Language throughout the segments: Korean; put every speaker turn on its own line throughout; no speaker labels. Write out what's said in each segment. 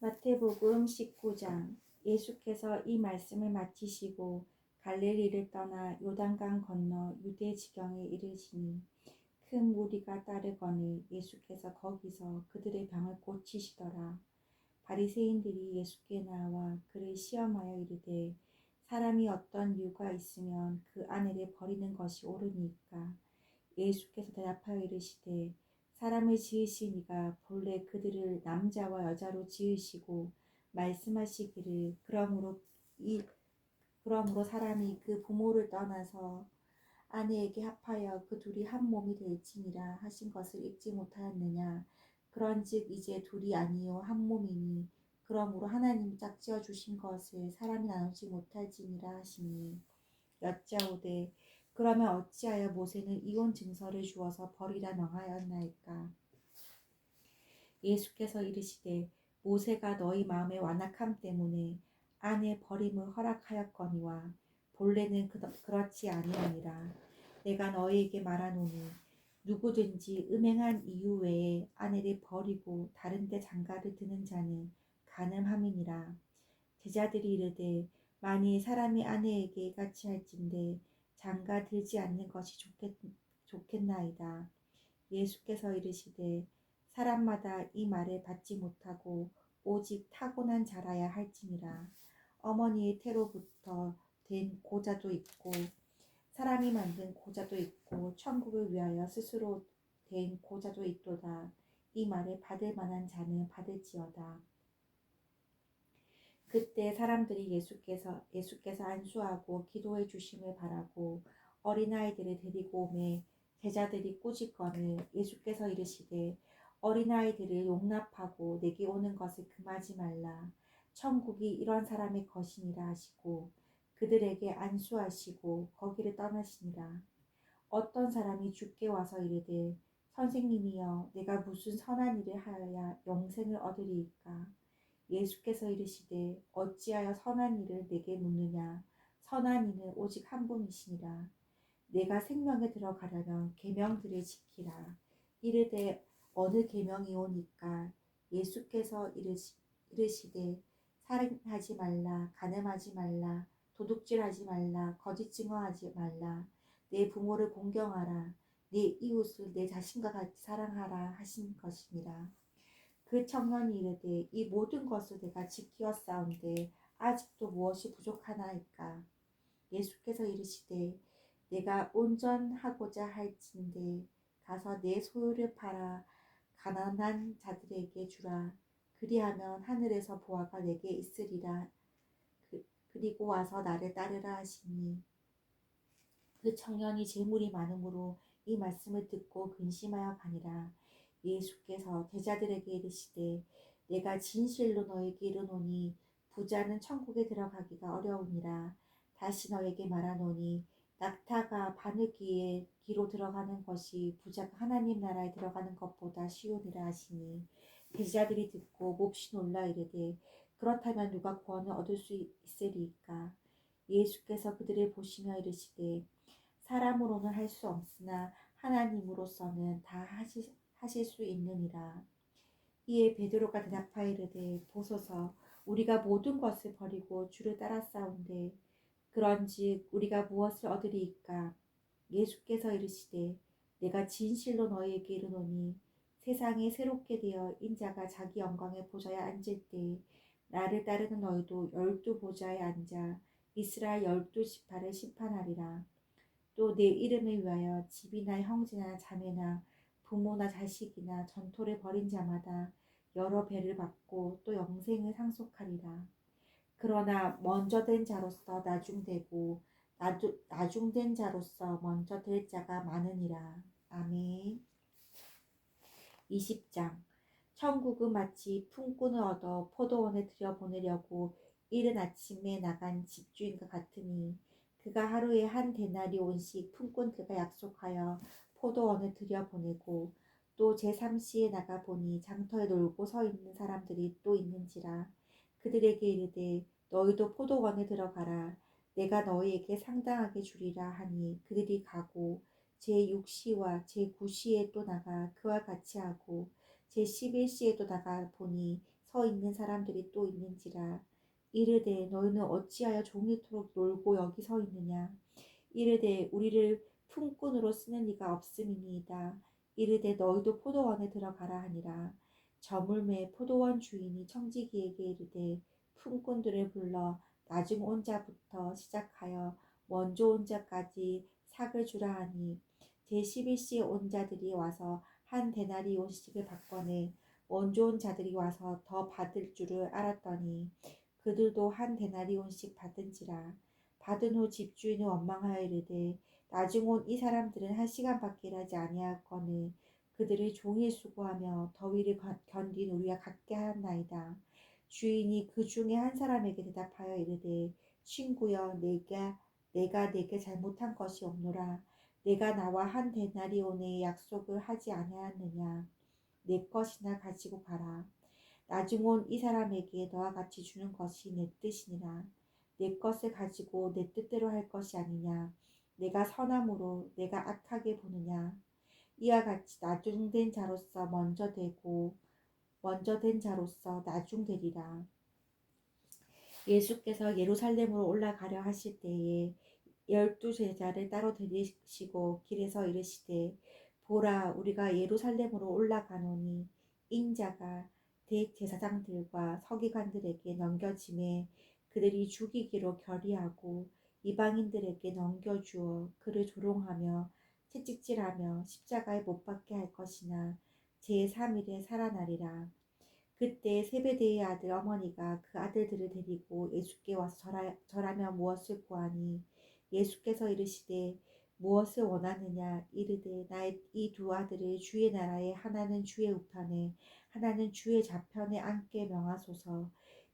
마태복음 19장. 예수께서 이 말씀을 마치시고 갈릴리를 떠나 요단강 건너 유대 지경에 이르시니 큰 무리가 따르거늘 예수께서 거기서 그들의 병을 고치시더라. 바리새인들이 예수께 나와 그를 시험하여 이르되 사람이 어떤 유가 있으면 그 아내를 버리는 것이 옳으니까. 예수께서 대답하여 이르시되 사람을 지으신 이가 본래 그들을 남자와 여자로 지으시고 말씀하시기를 그러므로 사람이 그 부모를 떠나서 아내에게 합하여 그 둘이 한 몸이 될지니라 하신 것을 읽지 못하였느냐. 그런즉 이제 둘이 아니요 한 몸이니 그러므로 하나님이 짝지어 주신 것을 사람이 나누지 못할지니라 하시니 여짜오되 그러면 어찌하여 모세는 이혼 증서를 주어서 버리라 명하였나이까. 예수께서 이르시되 모세가 너희 마음의 완악함 때문에 아내 버림을 허락하였거니와 본래는 그렇지 아니하니라. 내가 너희에게 말하노니 누구든지 음행한 이유 외에 아내를 버리고 다른 데 장가를 드는 자는 간음함이니라. 제자들이 이르되 만일 사람이 아내에게 이같이 할진대 장가 들지 않는 것이 좋겠나이다. 예수께서 이르시되 사람마다 이 말을 받지 못하고 오직 타고난 자라야 할지니라. 어머니의 태로부터 된 고자도 있고 사람이 만든 고자도 있고 천국을 위하여 스스로 된 고자도 있도다. 이 말을 받을 만한 자는 받을지어다. 그때 사람들이 예수께서 안수하고 기도해 주심을 바라고 어린아이들을 데리고 오매 제자들이 꾸짖거늘 예수께서 이르시되 어린아이들을 용납하고 내게 오는 것을 금하지 말라. 천국이 이런 사람의 것이니라 하시고 그들에게 안수하시고 거기를 떠나시니라. 어떤 사람이 주께 와서 이르되 선생님이여 내가 무슨 선한 일을 하여야 영생을 얻으리이까. 예수께서 이르시되 어찌하여 선한 일을 내게 묻느냐. 선한 이는 오직 한 분이시니라. 내가 생명에 들어가려면 계명들을 지키라. 이르되 어느 계명이오니까. 예수께서 이르시되 살인하지 말라, 간음하지 말라, 도둑질하지 말라, 거짓 증언하지 말라, 내 부모를 공경하라, 내 이웃을 내 자신과 같이 사랑하라 하신 것이니라. 그 청년이 이르되 이 모든 것을 내가 지키었사온데 아직도 무엇이 부족하나이까. 예수께서 이르시되 내가 온전하고자 할진대 가서 내 소유를 팔아 가난한 자들에게 주라. 그리하면 하늘에서 보화가 내게 있으리라. 그리고 와서 나를 따르라 하시니 그 청년이 재물이 많음으로 이 말씀을 듣고 근심하여 가니라. 예수께서 제자들에게 이르시되 내가 진실로 너에게 이르노니 부자는 천국에 들어가기가 어려우니라. 다시 너에게 말하노니 낙타가 바늘기에 기로 들어가는 것이 부자가 하나님 나라에 들어가는 것보다 쉬우니라 하시니 제자들이 듣고 몹시 놀라 이르되 그렇다면 누가 구원을 얻을 수 있으리이까. 예수께서 그들을 보시며 이르시되 사람으로는 할 수 없으나 하나님으로서는 다 하실 수 있느니라. 이에 베드로가 대답하여 이르되 보소서 우리가 모든 것을 버리고 주를 따랐사온데 그런즉 우리가 무엇을 얻으리이까. 예수께서 이르시되 내가 진실로 너희에게 이르노니 세상에 새롭게 되어 인자가 자기 영광의 보좌에 앉을 때 나를 따르는 너희도 12 보좌에 앉아 이스라엘 12 지파를 심판하리라. 또 내 이름을 위하여 집이나 형제나 자매나 부모나 자식이나 전토를 벌인 자마다 여러 배를 받고 또 영생을 상속하리라. 그러나 먼저 된 자로서 나중되고 나중된 자로서 먼저 될 자가 많으니라. 아멘. 20장. 천국은 마치 품꾼을 얻어 포도원에 들여보내려고 이른 아침에 나간 집주인과 같으니 그가 하루에 한 데나리온씩 품꾼들과 약속하여 포도원을 들여보내고 또 제3시에 나가보니 장터에 놀고 서 있는 사람들이 또 있는지라. 그들에게 이르되 너희도 포도원에 들어가라. 내가 너희에게 상당하게 주리라 하니 그들이 가고 제6시와 제9시에 또 나가 그와 같이 하고 제11시에도 나가 보니 서 있는 사람들이 또 있는지라. 이르되 너희는 어찌하여 종일토록 놀고 여기 서 있느냐. 이르되 우리를 품꾼으로 쓰는 이가 없음이니이다. 이르되 너희도 포도원에 들어가라 하니라. 저물매 포도원 주인이 청지기에게 이르되 품꾼들을 불러 나중 온 자부터 시작하여 먼저 온 자까지 삭을 주라 하니 제11시에 온 자들이 와서 한 데나리온씩을 받거늘 먼저 온 자들이 와서 더 받을 줄을 알았더니 그들도 한 데나리온씩 받은지라. 받은 후 집주인은 원망하여 이르되 나중 온 이 사람들은 한 시간밖에 일하지 아니하거늘 그들을 종일 수고하며 더위를 견딘 우리와 같게 하였나이다. 주인이 그 중에 한 사람에게 대답하여 이르되 친구여 내가 내게 잘못한 것이 없노라. 내가 나와 한 데나리온의 약속을 하지 아니하였느냐. 내 것이나 가지고 가라. 나중 온 이 사람에게 너와 같이 주는 것이 내 뜻이니라. 내 것을 가지고 내 뜻대로 할 것이 아니냐. 내가 선함으로 내가 악하게 보느냐. 이와 같이 나중된 자로서 먼저 된 자로서 나중되리라. 예수께서 예루살렘으로 올라가려 하실 때에 12 제자를 따로 데리시고 길에서 이르시되 보라 우리가 예루살렘으로 올라가노니 인자가 대제사장들과 서기관들에게 넘겨짐에 그들이 죽이기로 결의하고 이방인들에게 넘겨주어 그를 조롱하며 채찍질하며 십자가에 못 박게 할 것이나 제3일에 살아나리라. 그때 세베대의 아들 어머니가 그 아들들을 데리고 예수께 와서 절하며 무엇을 구하니 예수께서 이르시되 무엇을 원하느냐. 이르되 나의 이 두 아들을 주의 나라에 하나는 주의 우편에 하나는 주의 좌편에 앉게 명하소서.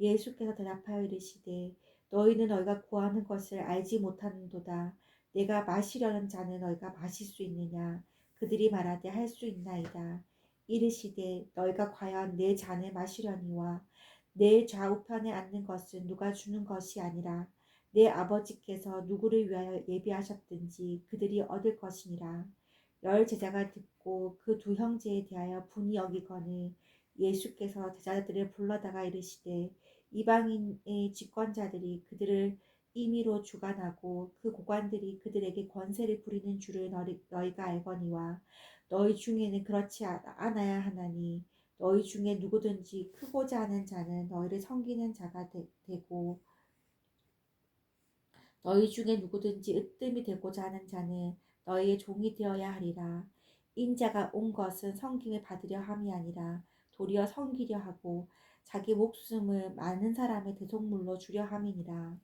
예수께서 대답하여 이르시되 너희는 너희가 구하는 것을 알지 못하는도다. 내가 마시려는 잔을 너희가 마실 수 있느냐. 그들이 말하되 할 수 있나이다. 이르시되 너희가 과연 내 잔을 마시려니와 내 좌우편에 앉는 것은 누가 주는 것이 아니라 내 아버지께서 누구를 위하여 예비하셨든지 그들이 얻을 것이니라. 10 제자가 듣고 그 두 형제에 대하여 분이 여기거늘 예수께서 제자들을 불러다가 이르시되 이방인의 집권자들이 그들을 임의로 주관하고 그 고관들이 그들에게 권세를 부리는 줄을 너희가 알거니와 너희 중에는 그렇지 않아야 하나니 너희 중에 누구든지 크고자 하는 자는 너희를 섬기는 자가 되고 너희 중에 누구든지 으뜸이 되고자 하는 자는 너희의 종이 되어야 하리라. 인자가 온 것은 섬김을 받으려 함이 아니라 도리어 섬기려 하고 자기 목숨을 많은 사람의 대속물로 주려 함이니라.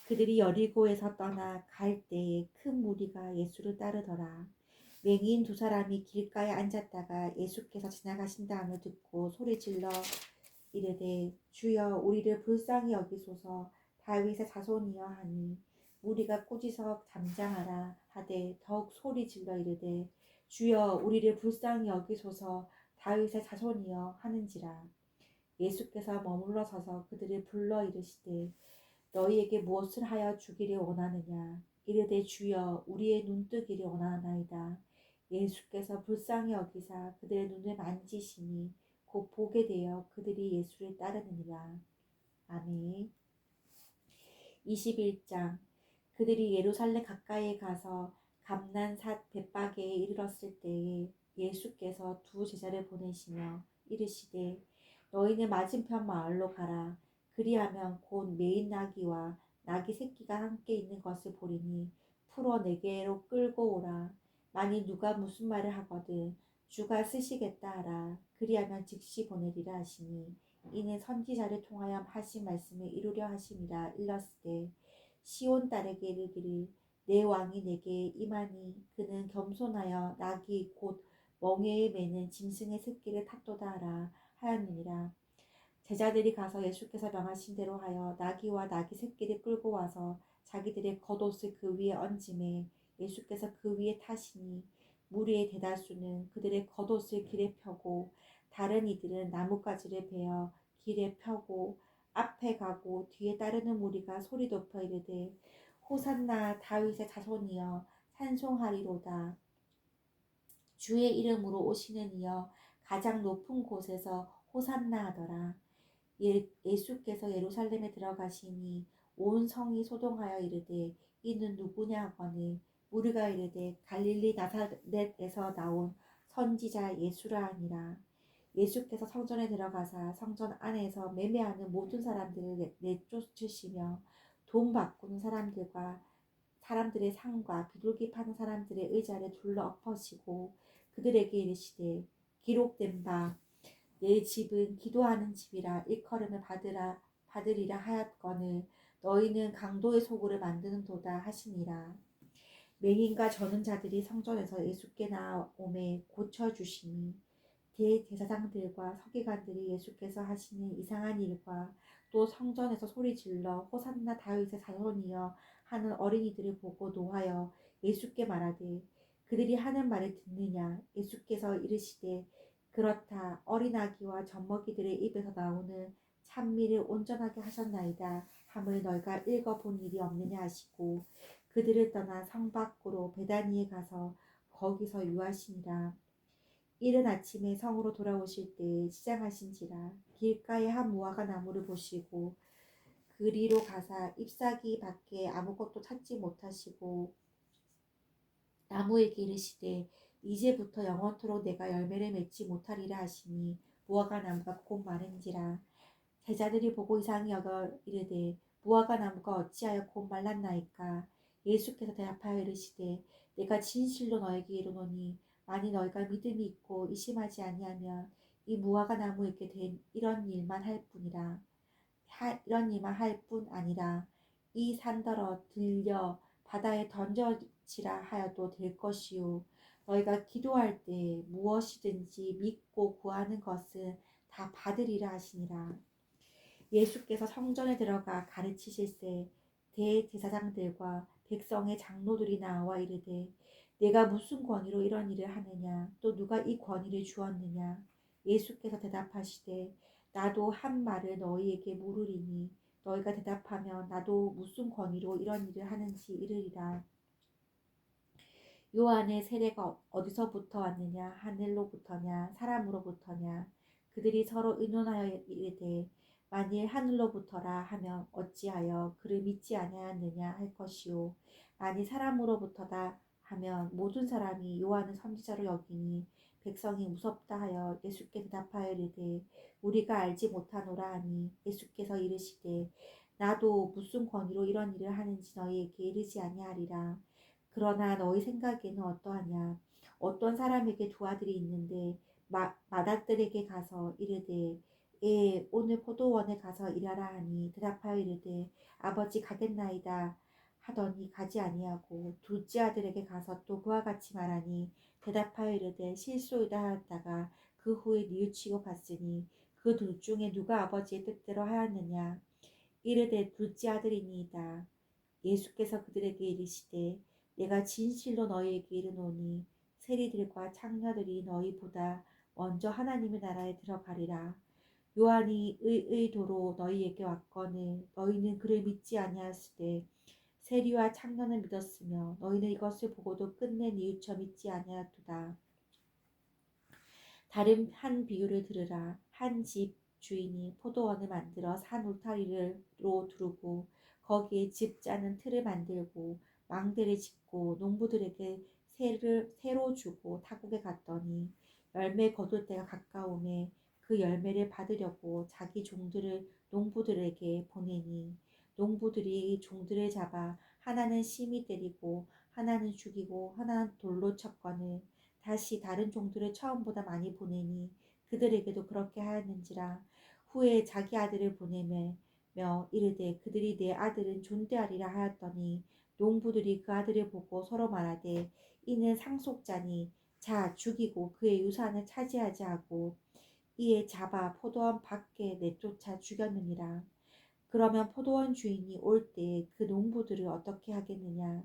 그들이 여리고에서 떠나 갈 때에 큰 무리가 예수를 따르더라. 맹인 2 사람이 길가에 앉았다가 예수께서 지나가신 다음을 듣고 소리질러 이르되 주여 우리를 불쌍히 여기소서. 다윗의 자손이여 하니 무리가 꾸짖어 잠잠하라 하되 더욱 소리질러 이르되 주여 우리를 불쌍히 여기소서. 다윗의 자손이여 하는지라. 예수께서 머물러 서서 그들을 불러 이르시되 너희에게 무엇을 하여 주기를 원하느냐. 이르되 주여 우리의 눈뜨기를 원하나이다. 예수께서 불쌍히 여기사 그들의 눈을 만지시니 곧 보게 되어 그들이 예수를 따르느니라. 아멘. 21장. 그들이 예루살렘 가까이에 가서 감난삿 벳바게에 이르렀을 때에 예수께서 2 제자를 보내시며 이르시되 너희는 맞은편 마을로 가라. 그리하면 곧 매인 나귀와 나귀 새끼가 함께 있는 것을 보리니 풀어 내게로 끌고 오라. 만일 누가 무슨 말을 하거든 주가 쓰시겠다 하라. 그리하면 즉시 보내리라 하시니 이는 선지자를 통하여 하신 말씀을 이루려 하심이라. 일렀으되 시온 딸에게 이르기를 내 왕이 내게 임하니 그는 겸손하여 나귀 곧 멍에에 매는 짐승의 새끼를 탔도다 하라 하였느니라. 제자들이 가서 예수께서 명하신 대로 하여 나귀와 나귀 새끼를 끌고 와서 자기들의 겉옷을 그 위에 얹음에 예수께서 그 위에 타시니 무리의 대다수는 그들의 겉옷을 길에 펴고 다른 이들은 나뭇가지를 베어 길에 펴고 앞에 가고 뒤에 따르는 무리가 소리 높여 이르되 호산나 다윗의 자손이여 찬송하리로다. 주의 이름으로 오시는 이여 가장 높은 곳에서 호산나 하더라. 예수께서 예루살렘에 들어가시니 온 성이 소동하여 이르되 이는 누구냐 하거늘 무리가 이르되 갈릴리 나사렛에서 나온 선지자 예수라 하니라. 예수께서 성전에 들어가사 성전 안에서 매매하는 모든 사람들을 내쫓으시며 돈 바꾸는 사람들의 상과 비둘기 파는 사람들의 의자를 둘러 엎으시고 그들에게 이르시되 기록된 바 내 집은 기도하는 집이라 일컬음을 받으리라 하였거늘 너희는 강도의 소굴을 만드는도다 하시니라. 맹인과 저는 자들이 성전에서 예수께 나오매 고쳐주시니 대제사장들과 서기관들이 예수께서 하시는 이상한 일과 또 성전에서 소리질러 호산나 다윗의 자손이여 하는 어린이들을 보고 노하여 예수께 말하되 그들이 하는 말을 듣느냐. 예수께서 이르시되 그렇다. 어린아기와 젖먹이들의 입에서 나오는 찬미를 온전하게 하셨나이다 함을 너희가 읽어본 일이 없느냐 하시고 그들을 떠나 성 밖으로 베다니에 가서 거기서 유하시니라. 이른 아침에 성으로 돌아오실 때에 시장하신지라. 길가에 한 무화과 나무를 보시고 그리로 가사 잎사귀 밖에 아무것도 찾지 못하시고 나무에게 이르시되 이제부터 영원토록 내가 열매를 맺지 못하리라 하시니 무화과 나무가 곧 마른지라. 제자들이 보고 이상히 여겨 이르되 무화과 나무가 어찌하여 곧 말랐나이까. 예수께서 대답하여 이르시되 내가 진실로 너에게 이르노니 만일 너희가 믿음이 있고 의심하지 아니하면 이 무화과 나무에게 된 이런 일만 할 뿐 아니라 이 산더러 들려 바다에 던져지라 하여도 될 것이요. 너희가 기도할 때 무엇이든지 믿고 구하는 것은 다 받으리라 하시니라. 예수께서 성전에 들어가 가르치실세 대제사장들과 백성의 장로들이 나와 이르되 내가 무슨 권위로 이런 일을 하느냐 또 누가 이 권위를 주었느냐. 예수께서 대답하시되 나도 한 말을 너희에게 물으리니 너희가 대답하면 나도 무슨 권위로 이런 일을 하는지 이르리라. 요한의 세례가 어디서부터 왔느냐 하늘로부터냐 사람으로부터냐. 그들이 서로 의논하여 이르되 만일 하늘로부터라 하면 어찌하여 그를 믿지 아니하였느냐 할 것이요 만일 사람으로부터다 하면 모든 사람이 요한을 선지자로 여기니 백성이 무섭다 하여 예수께 대답하여 이르되 우리가 알지 못하노라 하니 예수께서 이르시되 나도 무슨 권위로 이런 일을 하는지 너희에게 이르지 아니하리라. 그러나 너희 생각에는 어떠하냐. 어떤 사람에게 두 아들이 있는데 맏아들에게 가서 이르되 오늘 포도원에 가서 일하라 하니 대답하여 이르되 아버지 가겠나이다 하더니 가지 아니하고 둘째 아들에게 가서 또 그와 같이 말하니 대답하여 이르되 실소이다 하였다가 그 후에 뉘우치고 갔으니 그 둘 중에 누가 아버지의 뜻대로 하였느냐. 이르되 둘째 아들이니이다. 예수께서 그들에게 이르시되 내가 진실로 너희에게 이르노니 세리들과 창녀들이 너희보다 먼저 하나님의 나라에 들어가리라. 요한이 의도로 너희에게 왔거늘 너희는 그를 믿지 아니하였으되 세리와 창녀는 믿었으며 너희는 이것을 보고도 끝내 뉘우쳐 믿지 아니하였도다. 다른 한 비유를 들으라. 한 집 주인이 포도원을 만들어 산 울타리로 두르고 거기에 집 짜는 틀을 만들고 망대를 짓고 농부들에게 새로 주고 타국에 갔더니 열매 거둘 때가 가까우매 그 열매를 받으려고 자기 종들을 농부들에게 보내니 농부들이 종들을 잡아 하나는 심히 때리고 하나는 죽이고 하나는 돌로 쳤거늘 다시 다른 종들을 처음보다 많이 보내니 그들에게도 그렇게 하였는지라. 후에 자기 아들을 보내며 이르되 그들이 내 아들은 존대하리라 하였더니 농부들이 그 아들을 보고 서로 말하되 이는 상속자니 자 죽이고 그의 유산을 차지하자 하고 이에 잡아 포도원 밖에 내쫓아 죽였느니라. 그러면 포도원 주인이 올 때 그 농부들을 어떻게 하겠느냐.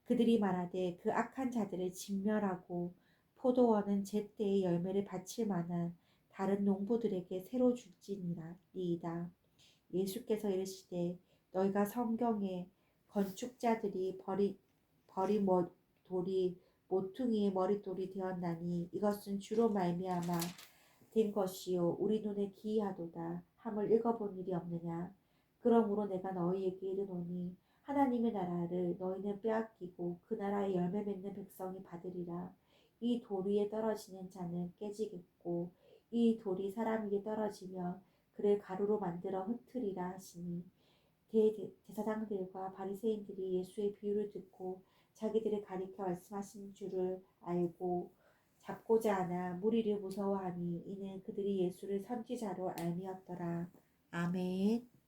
그들이 말하되 그 악한 자들을 진멸하고 포도원은 제때의 열매를 바칠 만한 다른 농부들에게 새로 줄지니이다. 예수께서 이르시되 너희가 성경에 건축자들이 버린 돌이 모퉁이의 머릿돌이 되었나니 이것은 주로 말미암아 된 것이요 우리 눈에 기이하도다 함을 읽어본 일이 없느냐. 그러므로 내가 너희에게 이르노니 하나님의 나라를 너희는 빼앗기고 그 나라의 열매 맺는 백성이 받으리라. 이 돌 위에 떨어지는 자는 깨지겠고 이 돌이 사람 위에 떨어지면 그를 가루로 만들어 흩으리라 하시니 대제사장들과 바리새인들이 예수의 비유를 듣고 자기들을 가리켜 말씀하신 줄을 알고 잡고자 하나 무리를 무서워하니 이는 그들이 예수를 선지자로 알미었더라. 아멘.